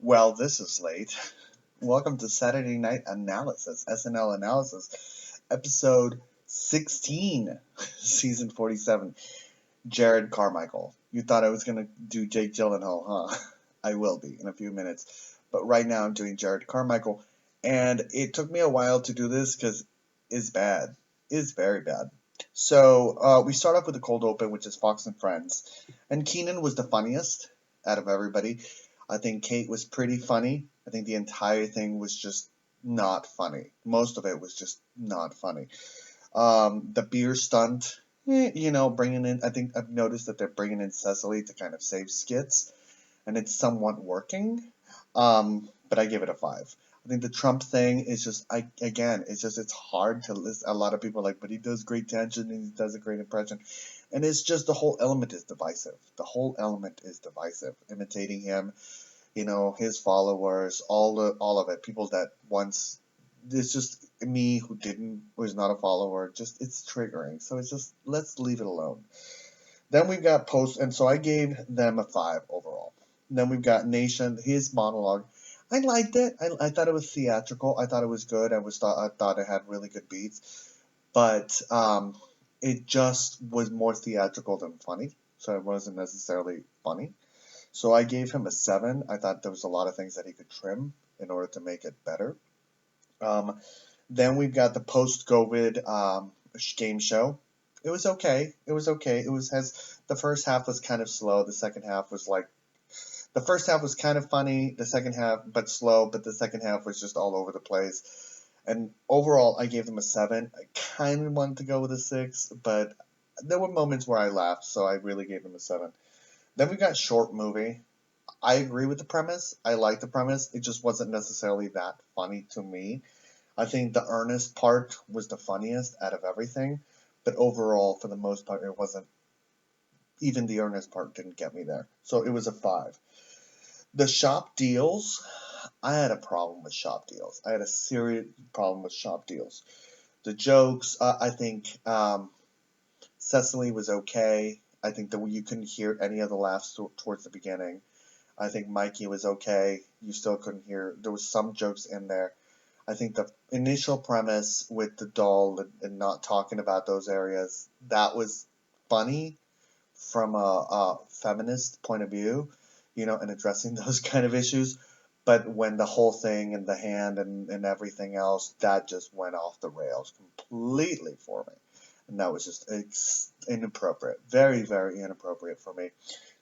Well, this is late. Welcome to Saturday Night Analysis, SNL Analysis, episode 16, season 47. Jerrod Carmichael. You thought I was going to do Jake Gyllenhaal, huh? I will be in a few minutes. But right now I'm doing Jerrod Carmichael. And it took me a while to do this because it's bad. It's very bad. So we start off with the cold open, which is Fox and Friends. And Keenan was the funniest out of everybody. I think Kate was pretty funny. I think the entire thing was just not funny. Most of it was just not funny. The beer stunt, bringing in, I think I've noticed that they're bringing in Cecily to kind of save skits, and it's somewhat working. But I give it a 5. I think the Trump thing is just, it's hard to list. A lot of people are like, but he does great tension and he does a great impression. And it's just the whole element is divisive. The whole element is divisive. Imitating him, his followers, all of it. People that once, it's just me who was not a follower. Just it's triggering. So it's just let's leave it alone. Then we've got Post, and so I gave them a 5 overall. Then we've got Nation, his monologue. I liked it. I thought it was theatrical. I thought it was good. I thought it had really good beats, but it just was more theatrical than funny. So it wasn't necessarily funny. So I gave him a 7. I thought there was a lot of things that he could trim in order to make it better. Then we've got the post-COVID game show. It was okay. It was okay. The first half was kind of slow. The second half was like the first half was kind of funny. The second half, but slow. But the second half was just all over the place. And overall, I gave them a 7. I kind of wanted to go with a 6, but there were moments where I laughed, so I really gave them a 7. Then we got short movie. I agree with the premise. I like the premise. It just wasn't necessarily that funny to me. I think the earnest part was the funniest out of everything, but overall, for the most part, it wasn't. Even the earnest part didn't get me there. So it was a 5. The shop deals, I had a problem with shop deals. I had a serious problem with shop deals. The jokes, I think Cecily was okay. I think that you couldn't hear any of the laughs towards the beginning. I think Mikey was okay. You still couldn't hear. There was some jokes in there. I think the initial premise with the doll and not talking about those areas, that was funny from a feminist point of view, and addressing those kind of issues. But when the whole thing and the hand and everything else, that just went off the rails completely for me. And that was just inappropriate. Very, very inappropriate for me.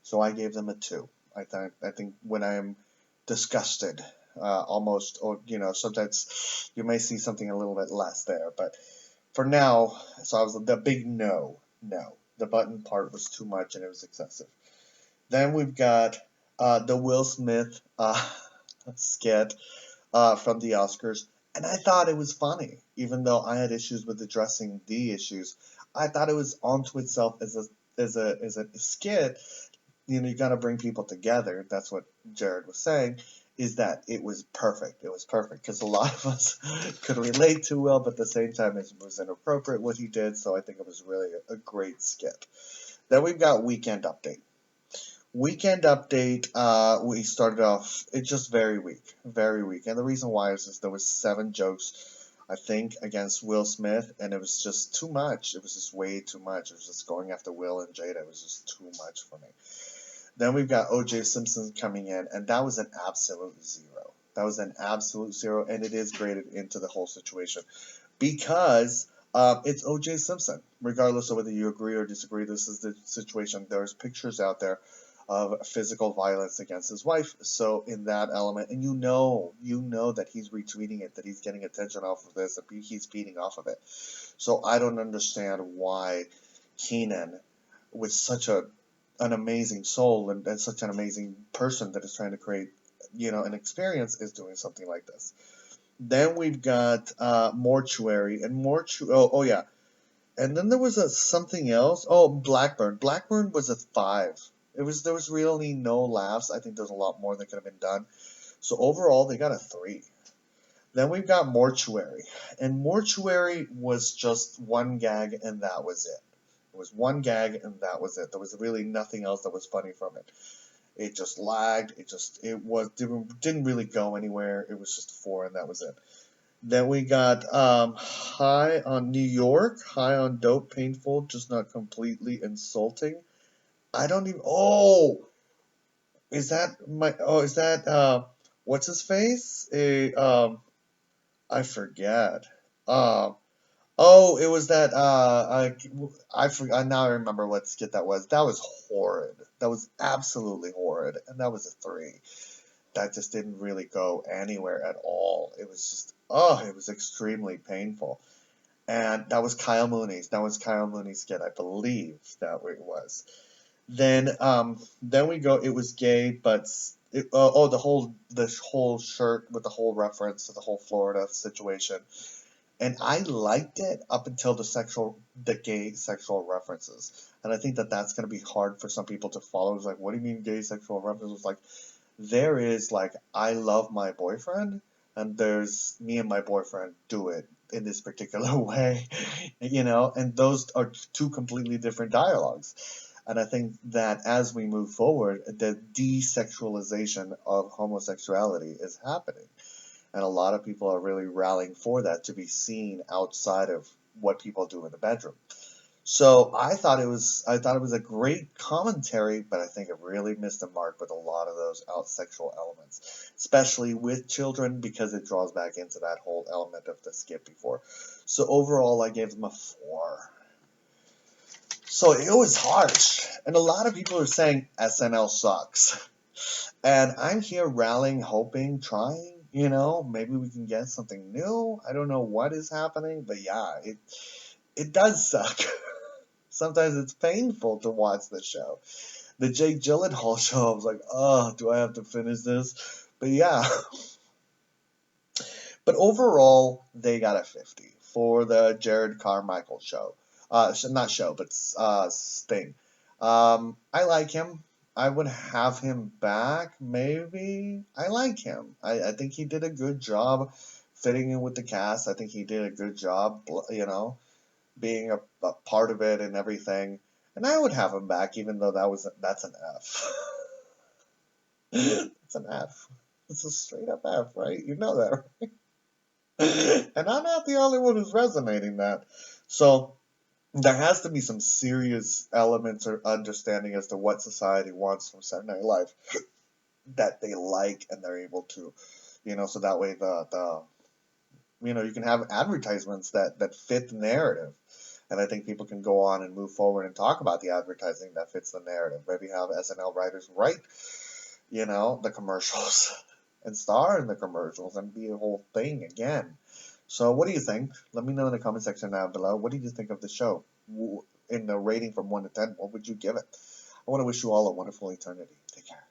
So I gave them a 2. I think when I am disgusted, almost, or sometimes you may see something a little bit less there. But for now, so I was the big no. The button part was too much and it was excessive. Then we've got the Will Smith skit from the Oscars, and I thought it was funny, even though I had issues with addressing the issues. I thought it was onto itself as a skit. You got to bring people together. That's what Jerrod was saying. Is that it was perfect. It was perfect because a lot of us could relate to Will, but at the same time it was inappropriate what he did. So I think it was really a great skit. Then we've got Weekend Update. Weekend Update, we started off, it's just very weak. Very weak. And the reason why is there was 7 jokes, I think, against Will Smith, and it was just too much. It was just way too much. It was just going after Will and Jada. It was just too much for me. Then we've got O.J. Simpson coming in, and that was an absolute 0. That was an absolute 0, and it is graded into the whole situation because it's O.J. Simpson. Regardless of whether you agree or disagree, this is the situation. There's pictures out there of physical violence against his wife. So in that element, and you know that he's retweeting it, that he's getting attention off of this, and he's feeding off of it. So I don't understand why Keenan, with such an amazing soul and such an amazing person that is trying to create, an experience, is doing something like this. Then we've got Mortuary and Oh yeah, and then there was something else. Oh, Blackburn. Blackburn was a 5. There was really no laughs. I think there's a lot more that could have been done. So overall, they got a 3. Then we've got Mortuary, and Mortuary was just one gag, and that was it. It was one gag, and that was it. There was really nothing else that was funny from it. It just lagged. Didn't really go anywhere. It was just 4, and that was it. Then we got High on New York, High on Dope, Painful, Just Not Completely Insulting. I don't even. Oh, is that what's his face? I forget. Um, oh, it was that I forgot. Now I remember what skit that was. That was horrid. That was absolutely horrid, and that was a 3. That just didn't really go anywhere at all. It was just, it was extremely painful. And that was Kyle Mooney's. That was Kyle Mooney's skit, I believe that it was. Then we go. It was gay, but the whole shirt with the whole reference to the whole Florida situation, and I liked it up until the gay sexual references, and I think that that's gonna be hard for some people to follow. It's like, what do you mean gay sexual references? Like, there is like, I love my boyfriend, and there's me and my boyfriend do it in this particular way, and those are two completely different dialogues. And I think that as we move forward, the desexualization of homosexuality is happening. And a lot of people are really rallying for that to be seen outside of what people do in the bedroom. So I thought it was a great commentary, but I think it really missed the mark with a lot of those out sexual elements, especially with children, because it draws back into that whole element of the skit before. So overall, I gave them a 4. So it was harsh, and a lot of people are saying SNL sucks, and I'm here rallying, hoping, trying. Maybe we can get something new. I don't know what is happening, but yeah, it does suck. Sometimes it's painful to watch the show. The Jake Gyllenhaal show, I was like, oh, do I have to finish this? But yeah. But overall, they got a 50 for the Jerrod Carmichael show. Not show, but thing. I like him. I would have him back, maybe. I like him. I think he did a good job fitting in with the cast. I think he did a good job, being a part of it and everything. And I would have him back, even though that's an F. It's an F. It's a straight up F, right? You know that, right? And I'm not the only one who's resonating that. So there has to be some serious elements or understanding as to what society wants from Saturday Night Live that they like and they're able to, so that way you can have advertisements that fit the narrative. And I think people can go on and move forward and talk about the advertising that fits the narrative. Maybe have SNL writers write, the commercials and star in the commercials and be a whole thing again. So what do you think? Let me know in the comment section down below. What did you think of the show? In the rating from 1 to 10, what would you give it? I want to wish you all a wonderful eternity. Take care.